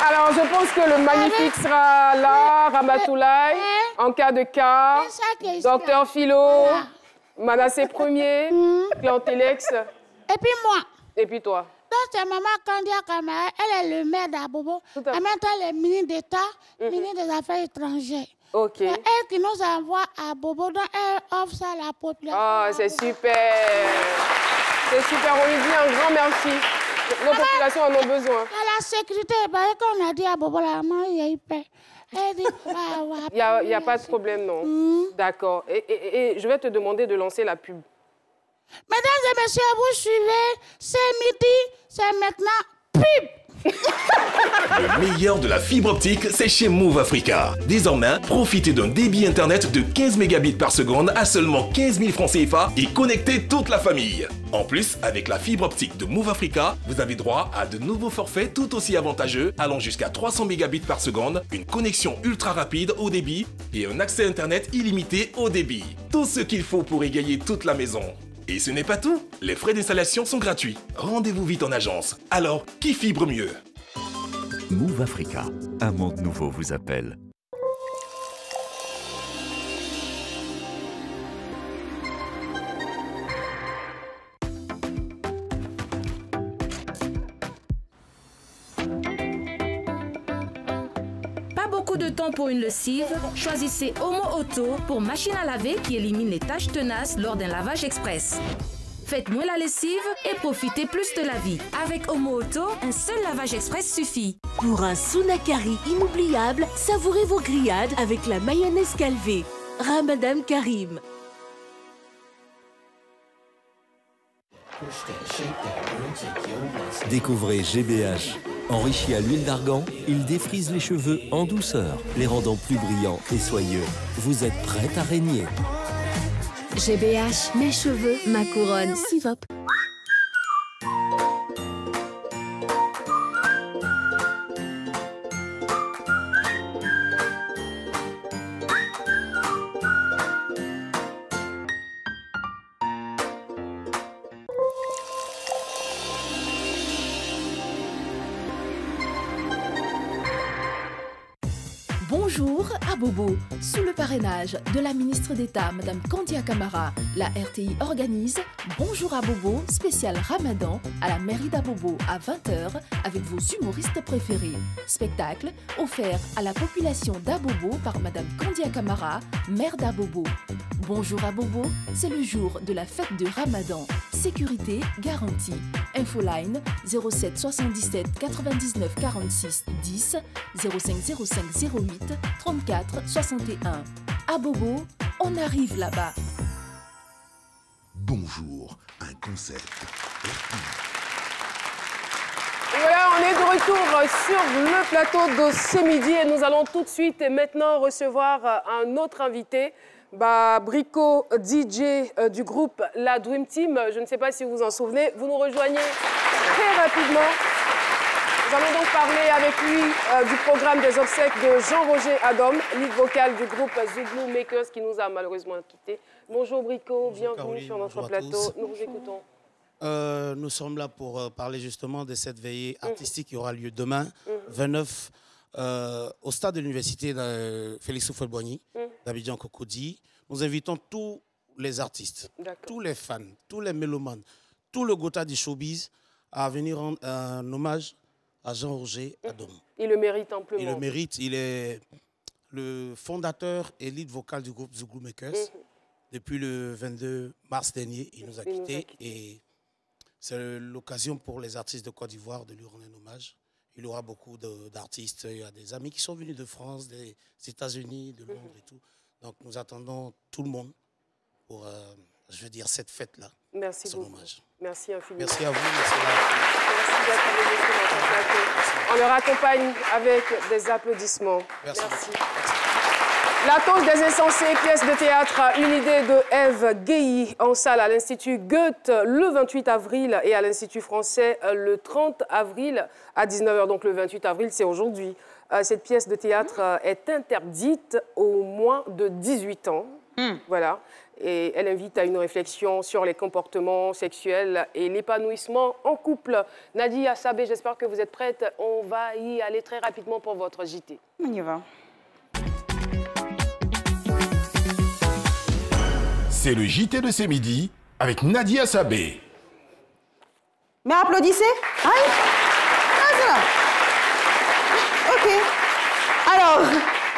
Alors, je pense que le magnifique sera là, Ramatoulaye, en cas de cas, Docteur Philo, Manassé Premier, Cléantelex, Et puis moi. et puis toi. Donc, c'est maman Candia Camara. Elle est le maire d'Abobo. Tout à fait. En même temps, elle est ministre d'État, ministre des Affaires étrangères. OK. C'est elle qui nous envoie à Bobo, donc elle offre ça à la population. Ah, c'est super. C'est super. On lui dit un grand merci. Nos populations en ont besoin. La sécurité, parce qu'on a dit à Bobo, la maman, il y a eu peur. Elle dit, Il n'y a pas de problème, non? D'accord. Et je vais te demander de lancer la pub. Mesdames et messieurs, vous suivez, c'est midi, c'est maintenant pub. Le meilleur de la fibre optique, c'est chez Move Africa. Désormais, profitez d'un débit internet de 15 mégabits par seconde à seulement 15 000 francs CFA et connectez toute la famille. En plus, avec la fibre optique de Move Africa, vous avez droit à de nouveaux forfaits tout aussi avantageux, allant jusqu'à 300 mégabits par seconde, une connexion ultra rapide haut débit et un accès internet illimité haut débit. Tout ce qu'il faut pour égayer toute la maison. Et ce n'est pas tout, les frais d'installation sont gratuits. Rendez-vous vite en agence. Alors, qui fibre mieux? Move Africa, un monde nouveau vous appelle. Pas beaucoup de temps pour une lessive? Choisissez Omo Auto pour machine à laver qui élimine les taches tenaces lors d'un lavage express. Faites moins la lessive et profitez plus de la vie. Avec Omo Auto, un seul lavage express suffit. Pour un sunakari inoubliable, savourez vos grillades avec la mayonnaise Calvé. Ramadan Karim. Découvrez GBH. Enrichi à l'huile d'argan, il défrise les cheveux en douceur, les rendant plus brillants et soyeux. Vous êtes prête à régner. GBH, mes cheveux, ma couronne, Sivop. Bonjour à Bobo. Sous le parrainage de la ministre d'État, Mme Candia Camara, la RTI organise Bonjour à Bobo, spécial Ramadan, à la mairie d'Abobo à 20h avec vos humoristes préférés. Spectacle offert à la population d'Abobo par Mme Candia Camara, maire d'Abobo. Bonjour à Bobo, c'est le jour de la fête de Ramadan. Sécurité garantie. Infoline 07 77 99 46 10 05 05 08 34 61. À Bobo, on arrive là-bas. Bonjour, un concept. Et voilà, on est de retour sur le plateau de ce midi et nous allons tout de suite et maintenant recevoir un autre invité. Brico, DJ du groupe La Dream Team. Je ne sais pas si vous vous en souvenez. Vous nous rejoignez très rapidement. Nous allons donc parler avec lui du programme des obsèques de Jean-Roger Adam, lead vocal du groupe Zouglou Makers qui nous a malheureusement quittés. Bonjour Brico, bienvenue sur notre plateau. Nous vous écoutons. Nous sommes là pour parler justement de cette veillée artistique qui aura lieu demain, 29, au stade de l'université Félix Houphouët-Boigny, d'Abidjan Cocody. Nous invitons tous les artistes, tous les fans, tous les mélomanes, tout le Gotha du showbiz à venir rendre un hommage à Jean-Roger Adam. Il le mérite amplement. Il le mérite. Il est le fondateur et lead vocal du groupe Zouglou Makers. Depuis le 22 mars dernier, il nous a quittés. Et c'est l'occasion pour les artistes de Côte d'Ivoire de lui rendre un hommage. Il y aura beaucoup d'artistes. Il y a des amis qui sont venus de France, des États-Unis, de Londres et tout. Donc nous attendons tout le monde pour, je veux dire, cette fête-là. Merci beaucoup. Hommage. Merci infiniment. Merci à vous. Merci d'être venu sur notre plateau. On leur accompagne avec des applaudissements. Merci. La Toge des Insensés, pièce de théâtre, une idée de Ève Guéhi en salle à l'Institut Goethe le 28 avril et à l'Institut français le 30 avril à 19h. Donc le 28 avril, c'est aujourd'hui. Cette pièce de théâtre est interdite aux moins de 18 ans. Voilà. Et elle invite à une réflexion sur les comportements sexuels et l'épanouissement en couple. Nadia Sabé, j'espère que vous êtes prête. On va y aller très rapidement pour votre JT. On y va. C'est le JT de ce midi avec Nadia Sabé. Mais applaudissez. Aïe. Ok. Alors,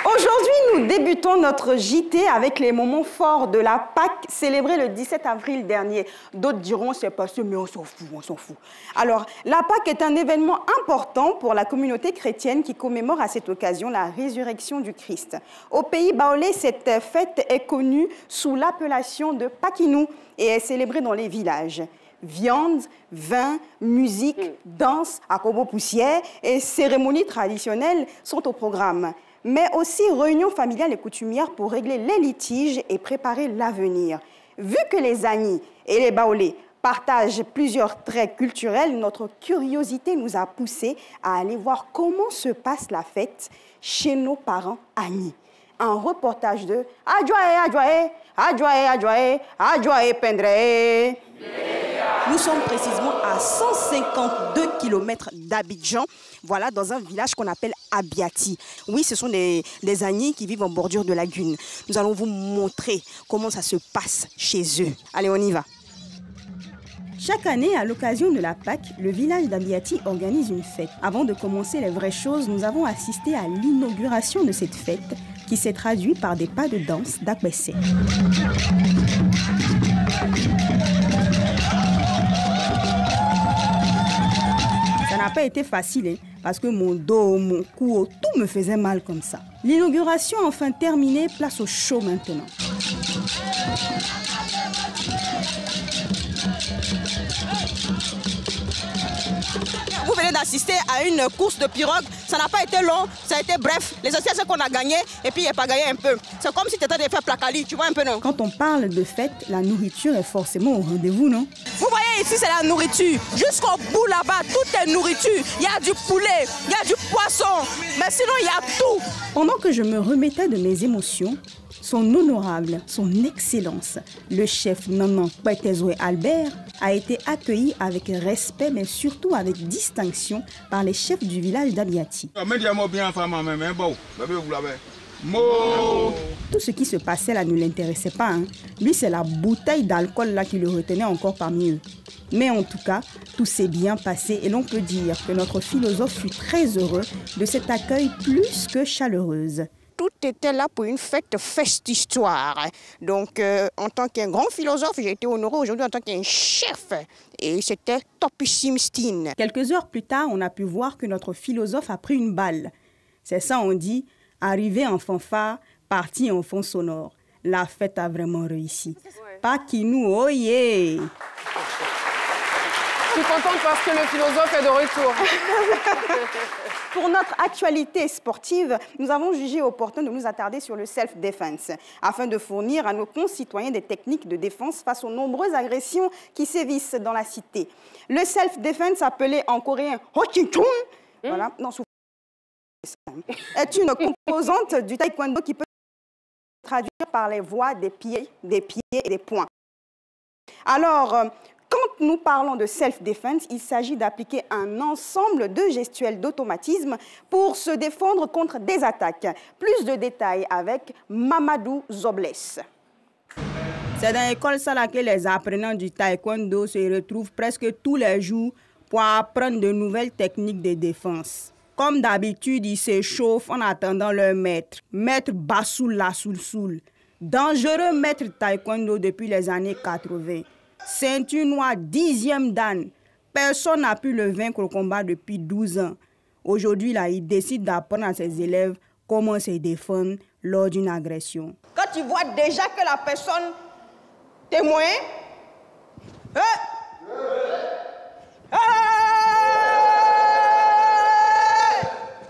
aujourd'hui, nous débutons notre JT avec les moments forts de la Pâque célébrée le 17 avril dernier. D'autres diront c'est passé, mais on s'en fout, on s'en fout. Alors, la Pâque est un événement important pour la communauté chrétienne qui commémore à cette occasion la résurrection du Christ. Au pays baolé, cette fête est connue sous l'appellation de Pakinou et est célébrée dans les villages. Viande, vin, musique, danse, akobo poussière et cérémonies traditionnelles sont au programme. Mais aussi réunions familiales et coutumières pour régler les litiges et préparer l'avenir. Vu que les Agnis et les Baolés partagent plusieurs traits culturels, notre curiosité nous a poussés à aller voir comment se passe la fête chez nos parents Agnis. Un reportage de Adjoaé, Adjoaé, Adjoaé, Adjoaé, Adjoaé Pendre. Nous sommes précisément à 152 km d'Abidjan, voilà, dans un village qu'on appelle Abiati. Oui, ce sont des Agnis qui vivent en bordure de lagune. Nous allons vous montrer comment ça se passe chez eux. Allez, on y va. Chaque année, à l'occasion de la Pâque, le village d'Abiati organise une fête. Avant de commencer les vraies choses, nous avons assisté à l'inauguration de cette fête qui s'est traduite par des pas de danse d'Akbessé. Ça n'a pas été facile, parce que mon dos, mon cou, tout me faisait mal comme ça. L'inauguration enfin terminée, place au show maintenant. Vous venez d'assister à une course de pirogue. Ça n'a pas été long, ça a été bref. L'essentiel, c'est qu'on a gagné et puis il n'y a pas gagné un peu. C'est comme si tu étais de faire placali, tu vois un peu, non? Quand on parle de fête, la nourriture est forcément au rendez-vous, non? Vous voyez ici, c'est la nourriture. Jusqu'au bout là-bas, tout est nourriture. Il y a du poulet, il y a du poisson, mais sinon il y a tout. Pendant que je me remettais de mes émotions, son honorable, son excellence, le chef Nanan Kwetezoé Albert, a été accueilli avec respect, mais surtout avec distinction par les chefs du village d'Abiati. Tout ce qui se passait là ne l'intéressait pas. Lui, c'est la bouteille d'alcool là qui le retenait encore parmi eux. Mais en tout cas, tout s'est bien passé et l'on peut dire que notre philosophe fut très heureux de cet accueil plus que chaleureuse. Tout était là pour une fête fête-histoire. Donc, en tant qu'un grand philosophe, j'ai été honoré aujourd'hui en tant qu'un chef. Et c'était topissime stine. Quelques heures plus tard, on a pu voir que notre philosophe a pris une balle. C'est ça, on dit, arrivé en fanfare, parti en fond sonore. La fête a vraiment réussi. Pakinou, oh yeah! Je suis contente parce que le philosophe est de retour. Pour notre actualité sportive, nous avons jugé opportun de nous attarder sur le self-defense, afin de fournir à nos concitoyens des techniques de défense face aux nombreuses agressions qui sévissent dans la cité. Le self-defense, appelé en coréen Hochichun, voilà, non, est une composante du taekwondo qui peut se traduire par les voies des pieds et des poings. Alors, quand nous parlons de self-defense, il s'agit d'appliquer un ensemble de gestuels d'automatisme pour se défendre contre des attaques. Plus de détails avec Mamadou Zobles. C'est dans l'école ça que les apprenants du taekwondo se retrouvent presque tous les jours pour apprendre de nouvelles techniques de défense. Comme d'habitude, ils s'échauffent en attendant leur maître. Maître Bassoul Lassoul-Soul. Dangereux maître taekwondo depuis les années 80. Ceinture noire 10e dan. Personne n'a pu le vaincre au combat depuis 12 ans. Aujourd'hui, là, il décide d'apprendre à ses élèves comment se défendre lors d'une agression. Quand tu vois déjà que la personne témoin, tu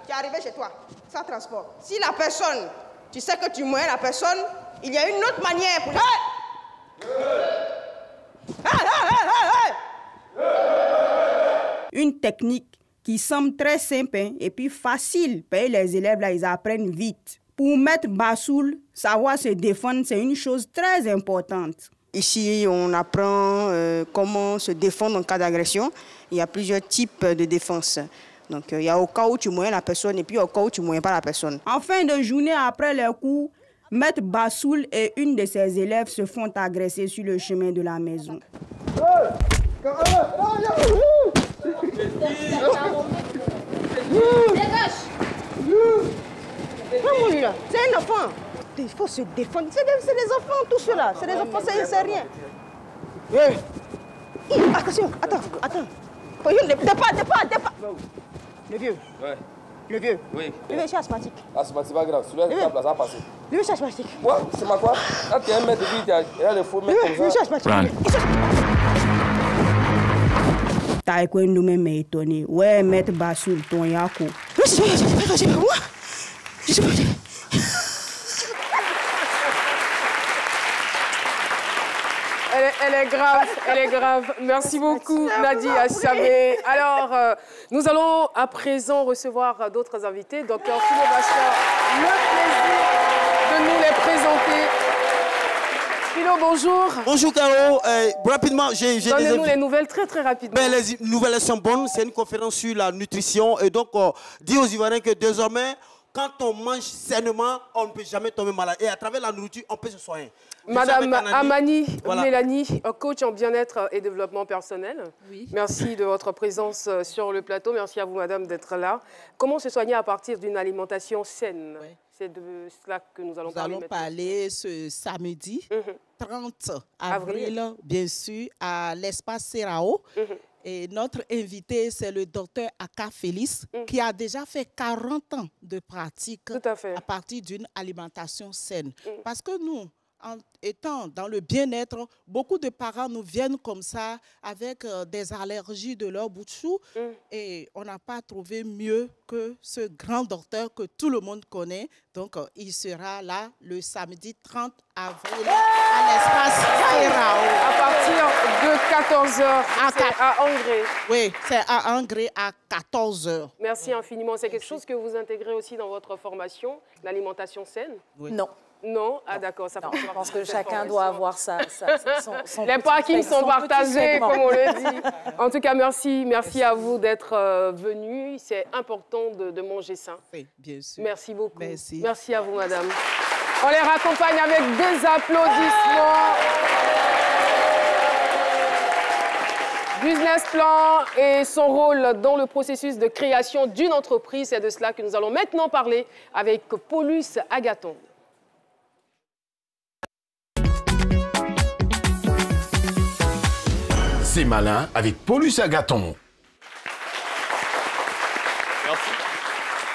es arrivé chez toi, sans transport. Si la personne, tu sais que tu moins la personne, il y a une autre manière pour... Une technique qui semble très simple hein, et puis facile. Les élèves, là, ils apprennent vite. Pour Maître Bassoul, savoir se défendre, c'est une chose très importante. Ici, on apprend comment se défendre en cas d'agression. Il y a plusieurs types de défense. Donc, il y a au cas où tu moins la personne et puis au cas où tu ne moins pas la personne. En fin de journée, après les cours, Maître Bassoul et une de ses élèves se font agresser sur le chemin de la maison. C'est un enfant. Il faut se défendre. C'est des enfants, tout cela. C'est des enfants, c'est rien. Attention, attends. Départ. Le vieux. Ouais. Le vieux. Oui. Le vieux, c'est asthmatique. Asthmatique, pas grave. Celui-là, c'est la place à passer. Le vieux, c'est asthmatique. Moi, c'est ma quoi? Quand tu es un mètre, il y a les faux mètres comme ça. Le vieux, c'est asthmatique. Taekwondo même est étonné. Ouais, Maître Bassoul, ton yako. Elle est grave. Merci beaucoup, Nadia Samé. Alors, nous allons à présent recevoir d'autres invités. Docteur Philo Bachar, le plaisir de nous les présenter. Philo, bonjour. Bonjour, Caro. Rapidement, j'ai donnez-nous les nouvelles très rapidement. Mais les nouvelles sont bonnes. C'est une conférence sur la nutrition. Et donc, dit aux Ivoiriens que désormais, quand on mange sainement, on ne peut jamais tomber malade. Et à travers la nourriture, on peut se soigner. Madame Amani Mélanie, coach en bien-être et développement personnel. Oui. Merci de votre présence sur le plateau. Merci à vous, madame, d'être là. Comment se soigner à partir d'une alimentation saine? Oui. C'est de cela que nous allons parler. Nous allons parler ce samedi 30 avril, bien sûr, à l'espace Serao. Et notre invité, c'est le docteur Aka Félix, qui a déjà fait 40 ans de pratique à partir d'une alimentation saine. Parce que nous, en étant dans le bien-être, beaucoup de parents nous viennent comme ça avec des allergies de leur bout de chou et on n'a pas trouvé mieux que ce grand docteur que tout le monde connaît. Donc, il sera là le samedi 30 avril à l'espace Serao. À partir de 14h, c'est à Angré. Oui, c'est à Angré à 14h. Merci infiniment. C'est quelque chose que vous intégrez aussi dans votre formation, l'alimentation saine? Oui. Non. Non? Ah d'accord, ça je pense que chacun doit avoir son les parkings sont partagés, comme on le dit. En tout cas, merci à vous d'être venus. C'est important de manger sain. Oui, bien sûr. Merci beaucoup. Merci. Merci à vous, madame. On les raccompagne avec des applaudissements. Business plan et son rôle dans le processus de création d'une entreprise. C'est de cela que nous allons maintenant parler avec Paulus Agathon. C'est malin avec Paulus Agathon. Merci.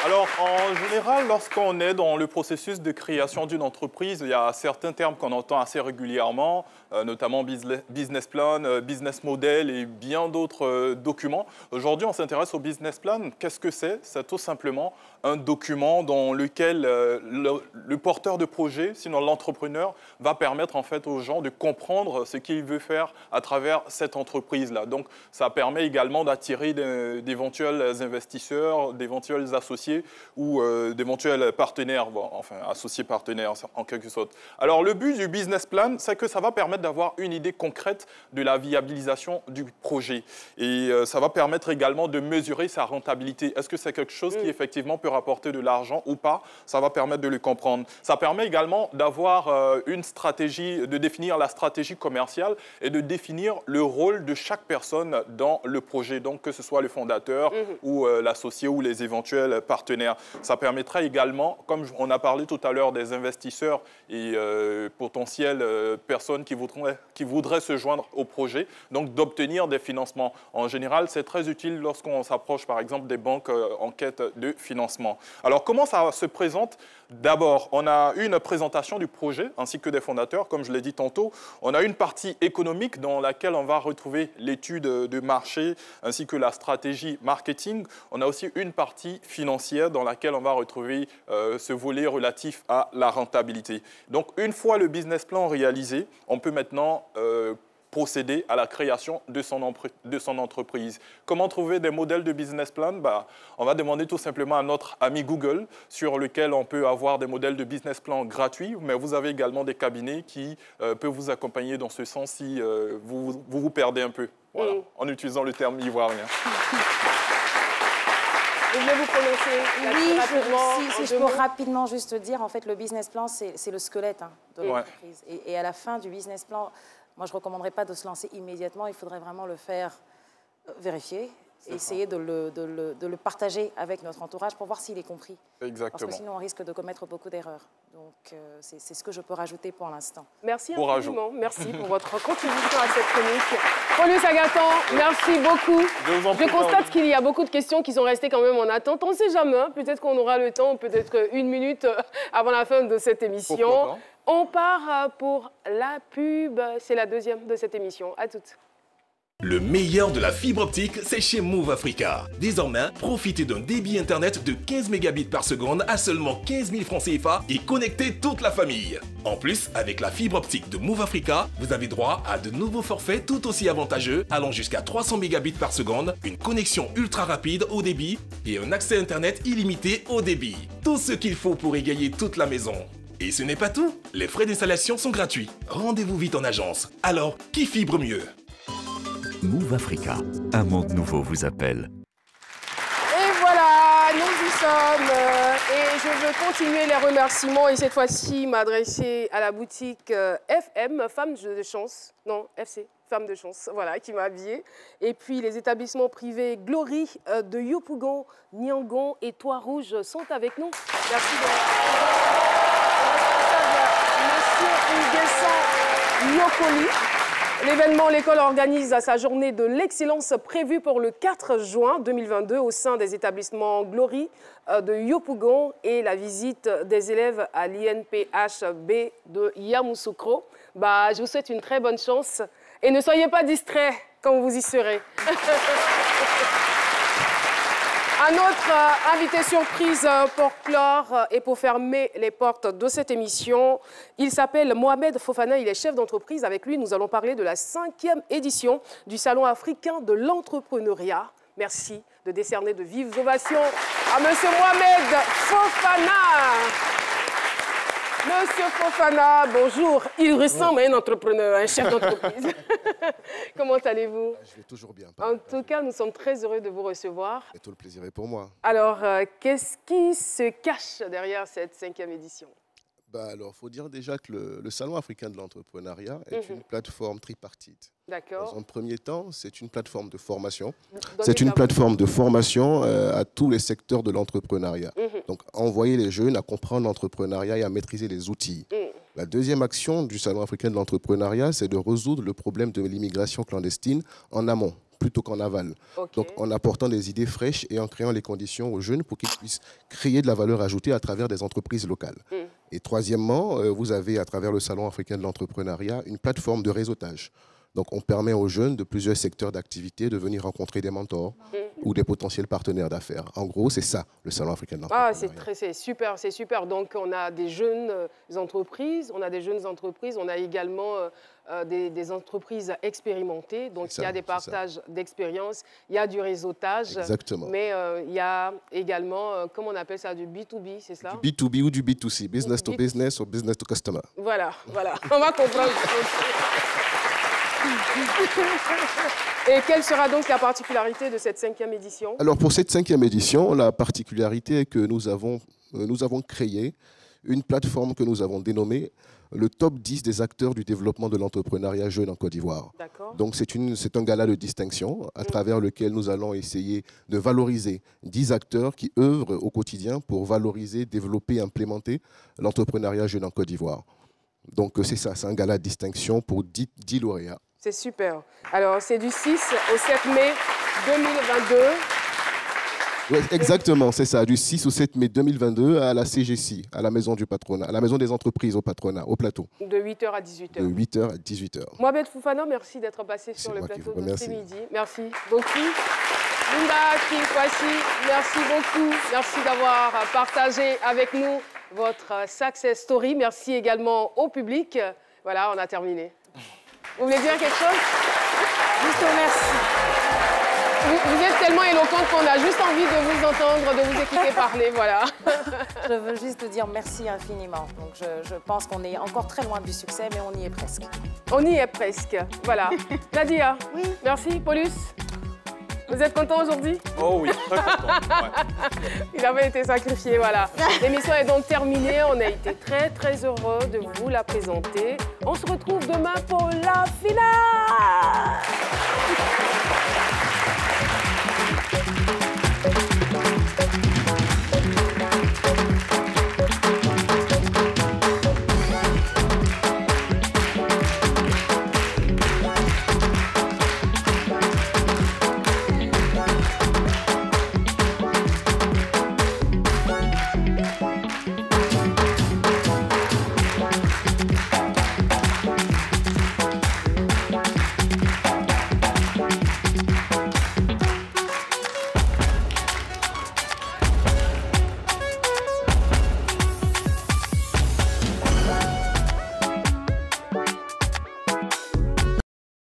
Alors, en général, lorsqu'on est dans le processus de création d'une entreprise, il y a certains termes qu'on entend assez régulièrement, notamment business plan, business model et bien d'autres documents. Aujourd'hui, on s'intéresse au business plan. Qu'est-ce que c'est? C'est tout simplement un document dans lequel le porteur de projet, sinon l'entrepreneur, va permettre en fait aux gens de comprendre ce qu'il veut faire à travers cette entreprise-là. Donc, ça permet également d'attirer d'éventuels investisseurs, d'éventuels associés associés ou d'éventuels partenaires, bon, enfin associés partenaires en quelque sorte. Alors le but du business plan, c'est que ça va permettre d'avoir une idée concrète de la viabilisation du projet. Et ça va permettre également de mesurer sa rentabilité. Est-ce que c'est quelque chose qui effectivement peut rapporter de l'argent ou pas? Ça va permettre de le comprendre. Ça permet également d'avoir une stratégie, de définir la stratégie commerciale et de définir le rôle de chaque personne dans le projet. Donc que ce soit le fondateur ou l'associé ou les éventuels partenaires. Ça permettra également, comme on a parlé tout à l'heure des investisseurs et potentielles personnes qui voudraient se joindre au projet, donc d'obtenir des financements. En général, c'est très utile lorsqu'on s'approche par exemple des banques en quête de financement. Alors comment ça se présente? D'abord, on a une présentation du projet ainsi que des fondateurs, comme je l'ai dit tantôt. On a une partie économique dans laquelle on va retrouver l'étude de marché ainsi que la stratégie marketing. On a aussi une partie financière dans laquelle on va retrouver ce volet relatif à la rentabilité. Donc, une fois le business plan réalisé, on peut maintenant procéder à la création de son entreprise. Comment trouver des modèles de business plan? On va demander tout simplement à notre ami Google, sur lequel on peut avoir des modèles de business plan gratuits, mais vous avez également des cabinets qui peuvent vous accompagner dans ce sens si vous perdez un peu, voilà, en utilisant le terme ivoirien. Vous voulez vous prononcer? Oui, si je peux rapidement juste dire, en fait, le business plan, c'est le squelette de l'entreprise. Et à la fin du business plan, moi, je ne recommanderais pas de se lancer immédiatement. Il faudrait vraiment le faire vérifier, essayer de le partager avec notre entourage pour voir s'il est compris. Exactement. Parce que sinon, on risque de commettre beaucoup d'erreurs. Donc, c'est ce que je peux rajouter pour l'instant. Merci infiniment. Merci pour votre contribution à cette chronique. Paulus Agathon, merci beaucoup. Je constate qu'il y a beaucoup de questions qui sont restées quand même en attente. On ne sait jamais. Peut-être qu'on aura le temps, peut-être une minute avant la fin de cette émission. On part pour la pub. C'est la deuxième de cette émission. À toutes. Le meilleur de la fibre optique, c'est chez Move Africa. Désormais, profitez d'un débit Internet de 15 mégabits par seconde à seulement 15 000 francs CFA et connectez toute la famille. En plus, avec la fibre optique de Move Africa, vous avez droit à de nouveaux forfaits tout aussi avantageux, allant jusqu'à 300 mégabits par seconde, une connexion ultra rapide au débit et un accès Internet illimité au débit. Tout ce qu'il faut pour égayer toute la maison. Et ce n'est pas tout, les frais d'installation sont gratuits. Rendez-vous vite en agence. Alors, qui fibre mieux? Move Africa, un monde nouveau vous appelle. Et voilà, nous y sommes. Et je veux continuer les remerciements et cette fois-ci m'adresser à la boutique FM, Femme de Chance. Non, FC, Femme de Chance, voilà, qui m'a habillée. Et puis les établissements privés Glory de Yopougon, Niangon et Toit Rouge sont avec nous. Merci de Monsieur Nguessan Yokoli. L'événement, l'école organise sa journée de l'excellence prévue pour le 4 juin 2022 au sein des établissements Glory de Yopougon et la visite des élèves à l'INPHB de Yamoussoukro. Je vous souhaite une très bonne chance et ne soyez pas distraits quand vous y serez. Un autre invité surprise pour clore et pour fermer les portes de cette émission, il s'appelle Mohamed Fofana, il est chef d'entreprise. Avec lui, nous allons parler de la 5e édition du Salon africain de l'entrepreneuriat. Merci de décerner de vives ovations à Monsieur Mohamed Fofana. Monsieur Fofana, bonjour. Il ressemble à un entrepreneur, un chef d'entreprise. Comment allez-vous? Je vais toujours bien. En tout cas, nous sommes très heureux de vous recevoir. Et tout le plaisir est pour moi. Alors, qu'est-ce qui se cache derrière cette 5e édition? Alors, il faut dire déjà que le Salon africain de l'entrepreneuriat est une plateforme tripartite. D'accord. Dans un premier temps, c'est une plateforme de formation. C'est une plateforme de formation à tous les secteurs de l'entrepreneuriat. Donc, envoyer les jeunes à comprendre l'entrepreneuriat et à maîtriser les outils. La deuxième action du Salon africain de l'entrepreneuriat, c'est de résoudre le problème de l'immigration clandestine en amont plutôt qu'en aval. Donc, en apportant des idées fraîches et en créant les conditions aux jeunes pour qu'ils puissent créer de la valeur ajoutée à travers des entreprises locales. Et troisièmement, vous avez, à travers le Salon africain de l'entrepreneuriat, une plateforme de réseautage. Donc, on permet aux jeunes de plusieurs secteurs d'activité de venir rencontrer des mentors ou des potentiels partenaires d'affaires. En gros, c'est ça, le Salon africain de l'entrepreneuriat. Ah, c'est super, c'est super. Donc, on a des jeunes entreprises, on a également des entreprises expérimentées. Donc, il y a des partages d'expériences, il y a du réseautage. Exactement. Mais il y a également, comment on appelle ça, du B2B, c'est ça? Du B2B ou du B2C, business to business ou business to customer. Voilà, voilà. On va comprendre. Et quelle sera donc la particularité de cette 5e édition? Alors, pour cette 5e édition, la particularité est que nous avons créé une plateforme que nous avons dénommée le top 10 des acteurs du développement de l'entrepreneuriat jeune en Côte d'Ivoire. Donc, c'est un gala de distinction à travers lequel nous allons essayer de valoriser 10 acteurs qui œuvrent au quotidien pour valoriser, développer, implémenter l'entrepreneuriat jeune en Côte d'Ivoire. Donc, c'est ça, c'est un gala de distinction pour 10 lauréats. C'est super. Alors, c'est du 6 au 7 mai 2022. Oui, exactement, c'est ça, du 6 au 7 mai 2022 à la CGC, à la Maison du Patronat, à la Maison des Entreprises au Patronat, au plateau. De 8h à 18h. De 8h à 18h. Mohamed Foufana, merci d'être passé sur le plateau de ce midi. Merci beaucoup. Linda Afinkouassi, merci beaucoup. Merci d'avoir partagé avec nous votre success story. Merci également au public. Voilà, on a terminé. Vous voulez dire quelque chose? Juste merci. Vous êtes tellement éloquente qu'on a juste envie de vous entendre, de vous écouter parler, voilà. Je veux juste te dire merci infiniment. Donc je pense qu'on est encore très loin du succès, mais on y est presque. On y est presque, voilà. Nadia, oui. Merci. Paulus, vous êtes content aujourd'hui? Oh oui, très content. Ouais. Il avait été sacrifié, voilà. L'émission est donc terminée. On a été très, très heureux de vous la présenter. On se retrouve demain pour la finale.